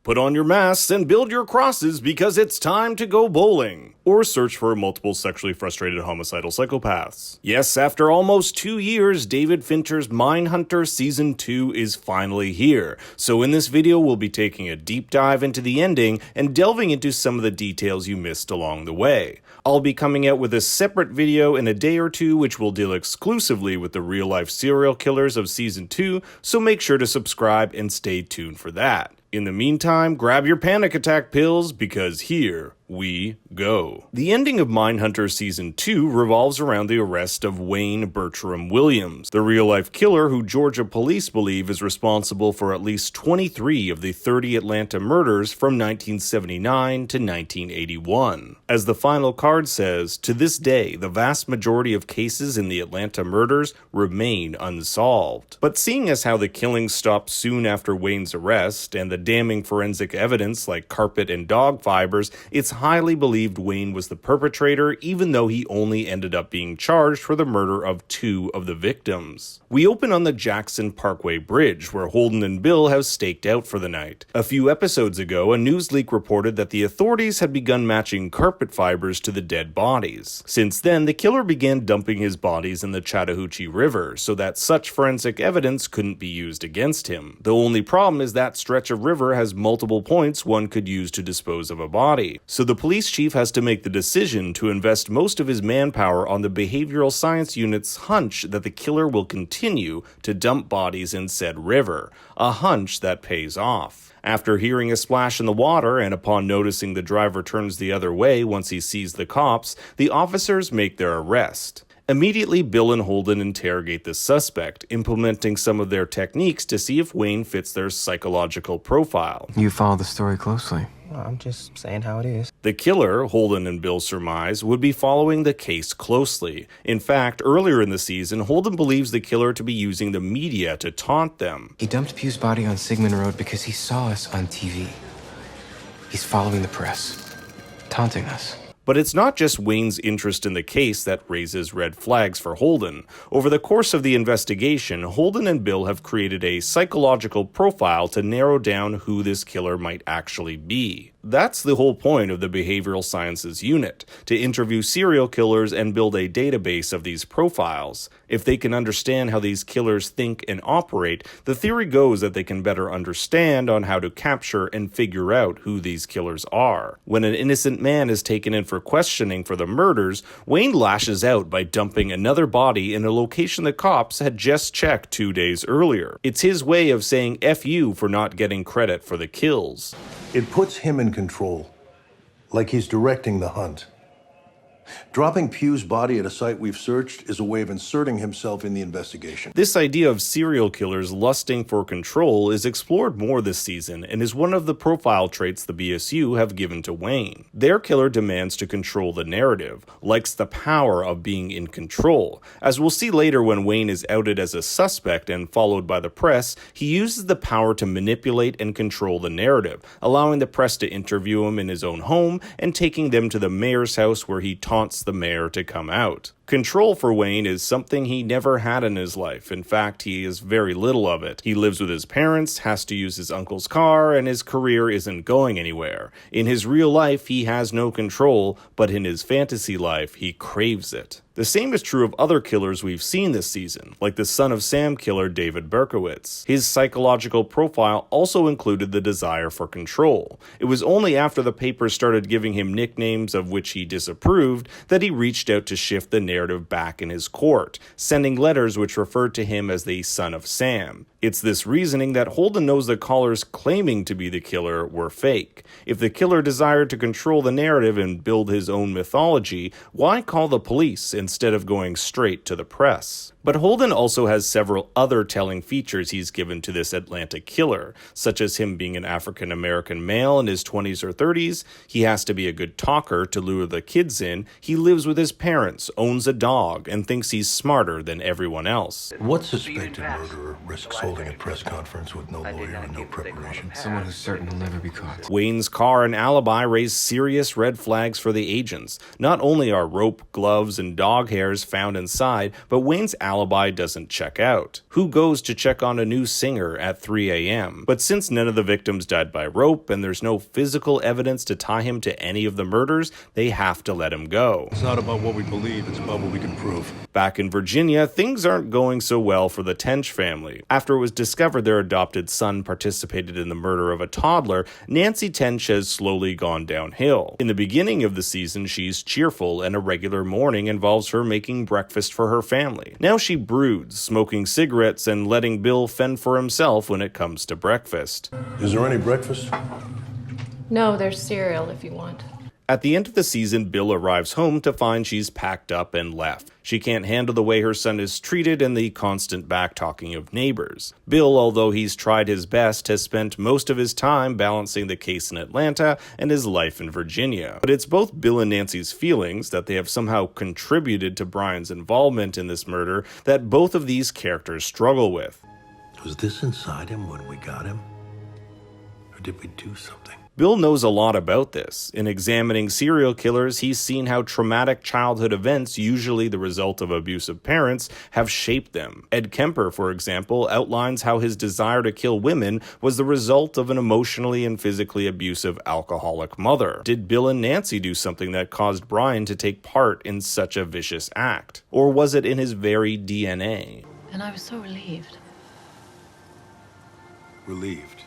Put on your masks and build your crosses because it's time to go bowling. Or search for multiple sexually frustrated homicidal psychopaths. Yes, after almost 2 years, David Fincher's Mindhunter Season 2 is finally here. So in this video, we'll be taking a deep dive into the ending and delving into some of the details you missed along the way. I'll be coming out with a separate video in a day or two which will deal exclusively with the real-life serial killers of Season 2, so make sure to subscribe and stay tuned for that. In the meantime, grab your panic attack pills because here we go. The ending of Mindhunter Season 2 revolves around the arrest of Wayne Bertram Williams, the real-life killer who Georgia police believe is responsible for at least 23 of the 30 Atlanta murders from 1979 to 1981. As the final card says, to this day, the vast majority of cases in the Atlanta murders remain unsolved. But seeing as how the killings stopped soon after Wayne's arrest, and the damning forensic evidence like carpet and dog fibers, it's highly believed Wayne was the perpetrator, even though he only ended up being charged for the murder of 2 of the victims. We open on the Jackson Parkway Bridge, where Holden and Bill have staked out for the night. A few episodes ago, a news leak reported that the authorities had begun matching carpet fibers to the dead bodies. Since then, the killer began dumping his bodies in the Chattahoochee River, so that such forensic evidence couldn't be used against him. The only problem is that stretch of river has multiple points one could use to dispose of a body. So the police chief has to make the decision to invest most of his manpower on the behavioral science unit's hunch that the killer will continue to dump bodies in said river, a hunch that pays off. After hearing a splash in the water and upon noticing the driver turns the other way once he sees the cops, the officers make their arrest. Immediately, Bill and Holden interrogate the suspect, implementing some of their techniques to see if Wayne fits their psychological profile. You follow the story closely. I'm just saying how it is. The killer, Holden and Bill surmise, would be following the case closely. In fact, earlier in the season, Holden believes the killer to be using the media to taunt them. He dumped Pugh's body on Sigmund Road because he saw us on TV. He's following the press, taunting us. But it's not just Wayne's interest in the case that raises red flags for Holden. Over the course of the investigation, Holden and Bill have created a psychological profile to narrow down who this killer might actually be. That's the whole point of the behavioral sciences unit, to interview serial killers and build a database of these profiles. If they can understand how these killers think and operate, the theory goes that they can better understand on how to capture and figure out who these killers are. When an innocent man is taken in for questioning for the murders, Wayne lashes out by dumping another body in a location the cops had just checked 2 days earlier. It's his way of saying F you for not getting credit for the kills. It puts him in control, like he's directing the hunt. Dropping Pugh's body at a site we've searched is a way of inserting himself in the investigation. This idea of serial killers lusting for control is explored more this season and is one of the profile traits the BSU have given to Wayne. Their killer demands to control the narrative, likes the power of being in control. As we'll see later when Wayne is outed as a suspect and followed by the press, he uses the power to manipulate and control the narrative, allowing the press to interview him in his own home and taking them to the mayor's house where he taunts the mayor to come out. Control for Wayne is something he never had in his life. In fact, he has very little of it. He lives with his parents, has to use his uncle's car, and his career isn't going anywhere. In his real life, he has no control, but in his fantasy life, he craves it. The same is true of other killers we've seen this season, like the Son of Sam killer David Berkowitz. His psychological profile also included the desire for control. It was only after the papers started giving him nicknames of which he disapproved that he reached out to shift the narrative back in his court, sending letters which referred to him as the Son of Sam. It's this reasoning that Holden knows the callers claiming to be the killer were fake. If the killer desired to control the narrative and build his own mythology, why call the police instead of going straight to the press? But Holden also has several other telling features he's given to this Atlanta killer, such as him being an African-American male in his 20s or 30s, he has to be a good talker to lure the kids in, he lives with his parents, owns a dog, and thinks he's smarter than everyone else. What suspected murderer risks holding a press conference with no lawyer and no preparation? Someone who's certain he'll never be caught. Wayne's car and alibi raise serious red flags for the agents. Not only are rope, gloves, and dog hairs found inside, but Wayne's alibi doesn't check out. Who goes to check on a new singer at 3 a.m.? But since none of the victims died by rope and there's no physical evidence to tie him to any of the murders, they have to let him go. It's not about what we believe, it's about what we can prove. Back in Virginia, things aren't going so well for the Tench family. After it was discovered their adopted son participated in the murder of a toddler, Nancy Tench has slowly gone downhill. In the beginning of the season, she's cheerful, and a regular morning involves her making breakfast for her family. Now she broods, smoking cigarettes and letting Bill fend for himself when it comes to breakfast. Is there any breakfast? No, there's cereal if you want. At the end of the season, Bill arrives home to find she's packed up and left. She can't handle the way her son is treated and the constant back-talking of neighbors. Bill, although he's tried his best, has spent most of his time balancing the case in Atlanta and his life in Virginia. But it's both Bill and Nancy's feelings that they have somehow contributed to Brian's involvement in this murder that both of these characters struggle with. Was this inside him when we got him? Or did we do something? Bill knows a lot about this. In examining serial killers, he's seen how traumatic childhood events, usually the result of abusive parents, have shaped them. Ed Kemper, for example, outlines how his desire to kill women was the result of an emotionally and physically abusive alcoholic mother. Did Bill and Nancy do something that caused Brian to take part in such a vicious act? Or was it in his very DNA? And I was so relieved. Relieved.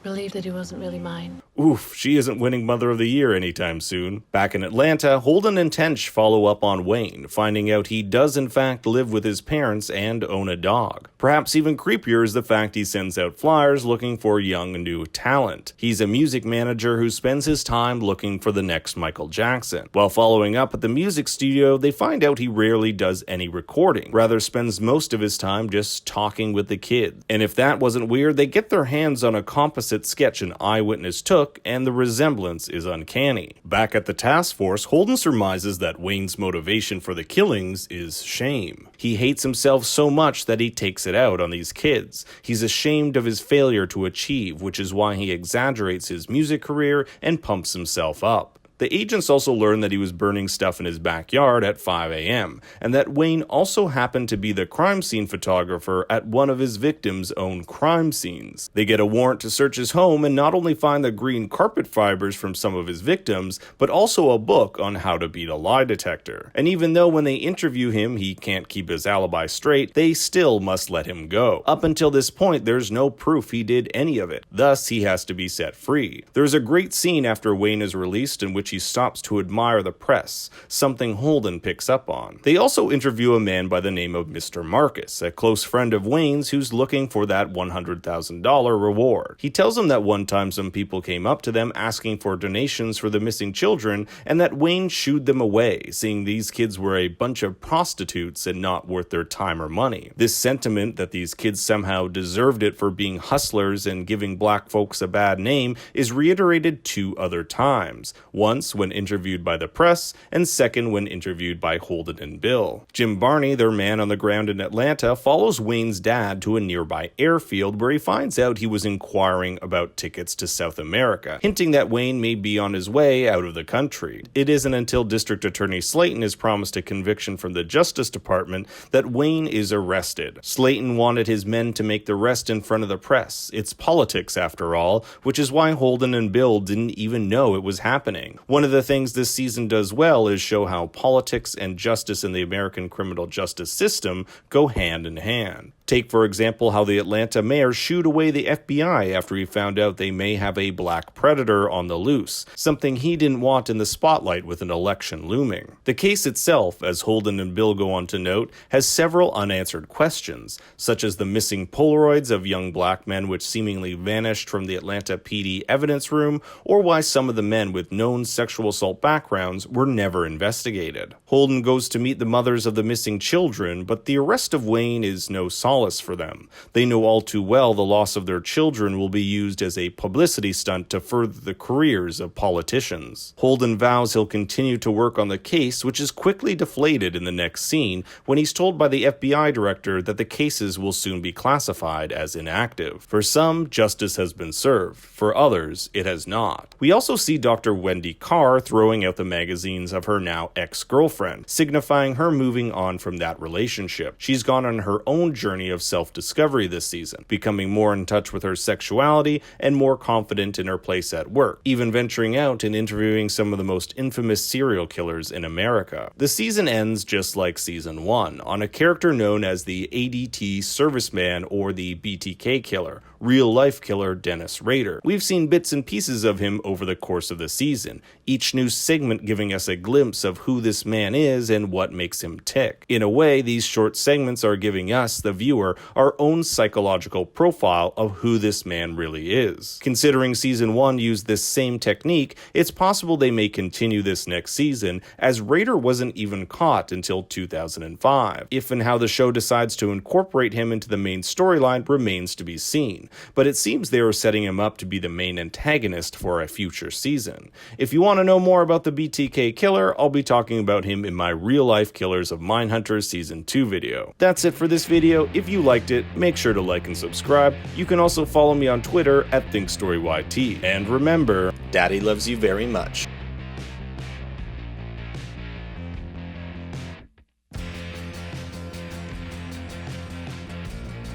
Relieved that he wasn't really mine. Oof, she isn't winning Mother of the Year anytime soon. Back in Atlanta, Holden and Tench follow up on Wayne, finding out he does in fact live with his parents and own a dog. Perhaps even creepier is the fact he sends out flyers looking for young new talent. He's a music manager who spends his time looking for the next Michael Jackson. While following up at the music studio, they find out he rarely does any recording, rather spends most of his time just talking with the kids. And if that wasn't weird, they get their hands on a composite sketch an eyewitness took, and the resemblance is uncanny. Back at the task force, Holden surmises that Wayne's motivation for the killings is shame. He hates himself so much that he takes it out on these kids. He's ashamed of his failure to achieve, which is why he exaggerates his music career and pumps himself up. The agents also learn that he was burning stuff in his backyard at 5 a.m., and that Wayne also happened to be the crime scene photographer at one of his victims' own crime scenes. They get a warrant to search his home and not only find the green carpet fibers from some of his victims, but also a book on how to beat a lie detector. And even though when they interview him he can't keep his alibi straight, they still must let him go. Up until this point, there's no proof he did any of it. Thus, he has to be set free. There's a great scene after Wayne is released in which he stops to admire the press, something Holden picks up on. They also interview a man by the name of Mr. Marcus, a close friend of Wayne's who's looking for that $100,000 reward. He tells him that one time some people came up to them asking for donations for the missing children, and that Wayne shooed them away, saying these kids were a bunch of prostitutes and not worth their time or money. This sentiment that these kids somehow deserved it for being hustlers and giving black folks a bad name is reiterated 2 other times. Once when interviewed by the press, and second when interviewed by Holden and Bill. Jim Barney, their man on the ground in Atlanta, follows Wayne's dad to a nearby airfield where he finds out he was inquiring about tickets to South America, hinting that Wayne may be on his way out of the country. It isn't until District Attorney Slayton is promised a conviction from the Justice Department that Wayne is arrested. Slayton wanted his men to make the rest in front of the press. It's politics, after all, which is why Holden and Bill didn't even know it was happening. One of the things this season does well is show how politics and justice in the American criminal justice system go hand in hand. Take, for example, how the Atlanta mayor shooed away the FBI after he found out they may have a black predator on the loose, something he didn't want in the spotlight with an election looming. The case itself, as Holden and Bill go on to note, has several unanswered questions, such as the missing Polaroids of young black men which seemingly vanished from the Atlanta PD evidence room, or why some of the men with known sexual assault backgrounds were never investigated. Holden goes to meet the mothers of the missing children, but the arrest of Wayne is no solace solace for them. They know all too well the loss of their children will be used as a publicity stunt to further the careers of politicians. Holden vows he'll continue to work on the case, which is quickly deflated in the next scene when he's told by the FBI director that the cases will soon be classified as inactive. For some, justice has been served. For others, it has not. We also see Dr. Wendy Carr throwing out the magazines of her now ex-girlfriend, signifying her moving on from that relationship. She's gone on her own journey of self-discovery this season, becoming more in touch with her sexuality and more confident in her place at work, even venturing out and interviewing some of the most infamous serial killers in America. The season ends just like season 1, on a character known as the ADT serviceman or the BTK killer, real-life killer Dennis Rader. We've seen bits and pieces of him over the course of the season, each new segment giving us a glimpse of who this man is and what makes him tick. In a way, these short segments are giving us, the viewer, our own psychological profile of who this man really is. Considering season 1 used this same technique, it's possible they may continue this next season, as Rader wasn't even caught until 2005. If and how the show decides to incorporate him into the main storyline remains to be seen, but it seems they are setting him up to be the main antagonist for a future season. If you want to know more about the BTK killer, I'll be talking about him in my Real Life Killers of Mindhunter Season 2 video. That's it for this video. If you liked it, make sure to like and subscribe. You can also follow me on Twitter at ThinkStoryYT. And remember, Daddy loves you very much.